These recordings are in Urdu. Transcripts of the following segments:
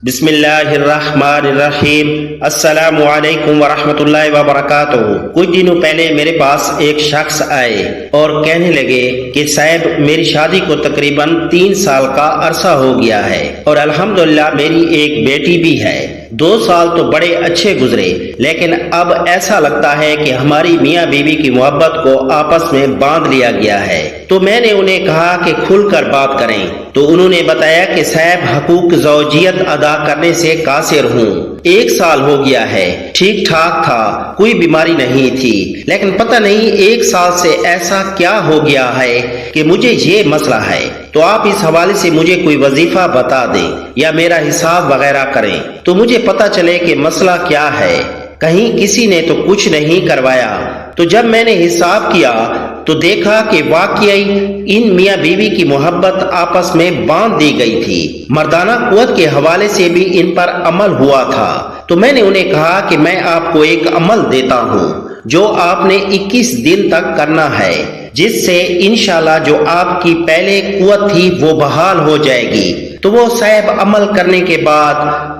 بسم اللہ الرحمن الرحیم۔ السلام علیکم ورحمۃ اللہ وبرکاتہ۔ کچھ دنوں پہلے میرے پاس ایک شخص آئے اور کہنے لگے کہ صاحب میری شادی کو تقریباً 3 سال کا عرصہ ہو گیا ہے اور الحمدللہ میری ایک بیٹی بھی ہے۔ 2 سال تو بڑے اچھے گزرے، لیکن اب ایسا لگتا ہے کہ ہماری میاں بیوی کی محبت کو آپس میں باندھ لیا گیا ہے۔ تو میں نے انہیں کہا کہ کھل کر بات کریں، تو انہوں نے بتایا کہ صاحب حقوق زوجیت ادا کرنے سے قاصر ہوں۔ 1 سال ہو گیا ہے، ٹھیک ٹھاک تھا، کوئی بیماری نہیں تھی، لیکن پتہ نہیں 1 سال سے ایسا کیا ہو گیا ہے کہ مجھے یہ مسئلہ ہے۔ تو آپ اس حوالے سے مجھے کوئی وظیفہ بتا دیں یا میرا حساب وغیرہ کریں تو مجھے پتہ چلے کہ مسئلہ کیا ہے۔ کہیں کسی نے تو کچھ نہیں کروایا۔ تو جب میں نے حساب کیا تو دیکھا کہ واقعی ان میاں بیوی کی محبت آپس میں باندھ دی گئی تھی۔ مردانہ قوت کے حوالے سے بھی ان پر عمل ہوا تھا۔ تو میں نے انہیں کہا کہ میں آپ کو ایک عمل دیتا ہوں جو آپ نے 21 دن تک کرنا ہے، جس سے انشاءاللہ جو آپ کی پہلے قوت تھی وہ بحال ہو جائے گی۔ تو وہ صاحب عمل کرنے کے بعد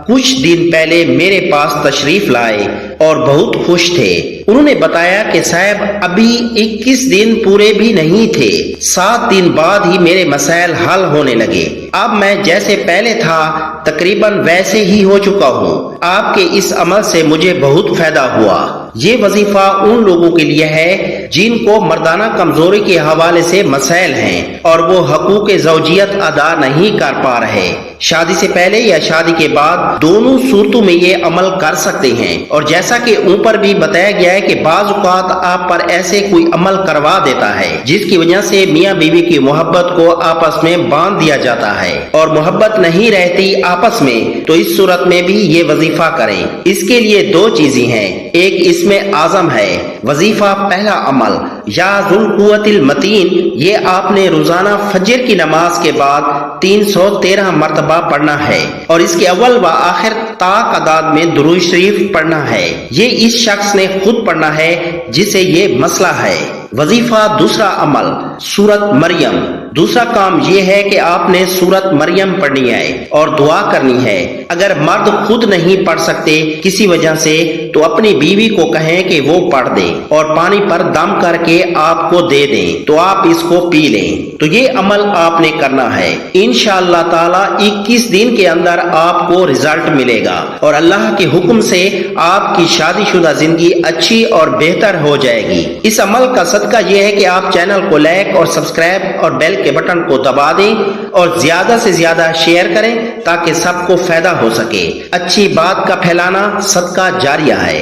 کچھ دن پہلے میرے پاس تشریف لائے اور بہت خوش تھے۔ انہوں نے بتایا کہ صاحب ابھی 21 دن پورے بھی نہیں تھے، 7 دن بعد ہی میرے مسائل حل ہونے لگے۔ اب میں جیسے پہلے تھا تقریباً ویسے ہی ہو چکا ہوں۔ آپ کے اس عمل سے مجھے بہت فائدہ ہوا۔ یہ وظیفہ ان لوگوں کے لیے ہے جن کو مردانہ کمزوری کے حوالے سے مسائل ہیں اور وہ حقوق زوجیت ادا نہیں کر پا رہے۔ شادی سے پہلے یا شادی کے بعد دونوں صورتوں میں یہ عمل کر سکتے ہیں، اور جیسا کہ اوپر بھی بتایا گیا ہے کہ بعض اوقات آپ پر ایسے کوئی عمل کروا دیتا ہے جس کی وجہ سے میاں بیوی کی محبت کو آپس میں باندھ دیا جاتا ہے اور محبت نہیں رہتی آپس میں، تو اس صورت میں بھی یہ وظیفہ کریں۔ اس کے لیے 2 چیزیں ہیں، ایک اس میں اعظم ہے وظیفہ، پہلا عمل یا ذوالقوت المتین، یہ آپ نے روزانہ فجر کی نماز کے بعد 313 مرتبہ پڑھنا ہے اور اس کے اول و آخر طاق اعداد میں درود شریف پڑھنا ہے۔ یہ اس شخص نے خود پڑھنا ہے جسے یہ مسئلہ ہے۔ وظیفہ دوسرا عمل سورت مریم۔ دوسرا کام یہ ہے کہ آپ نے سورت مریم پڑھنی ہے اور دعا کرنی ہے۔ اگر مرد خود نہیں پڑھ سکتے کسی وجہ سے تو اپنی بیوی کو کہیں کہ وہ پڑھ دے اور پانی پر دم کر کے آپ کو دے دیں تو آپ اس کو پی لیں۔ تو یہ عمل آپ نے کرنا ہے۔ انشاءاللہ تعالی 21 دن کے اندر آپ کو رزلٹ ملے گا اور اللہ کے حکم سے آپ کی شادی شدہ زندگی اچھی اور بہتر ہو جائے گی۔ اس عمل کا صدقہ یہ ہے کہ آپ چینل کو لائک اور سبسکرائب اور بیل کے بٹن کو دبا دیں اور زیادہ سے زیادہ شیئر کریں تاکہ سب کو فائدہ ہو سکے۔ اچھی بات کا پھیلانا صدقہ جاریہ ہے۔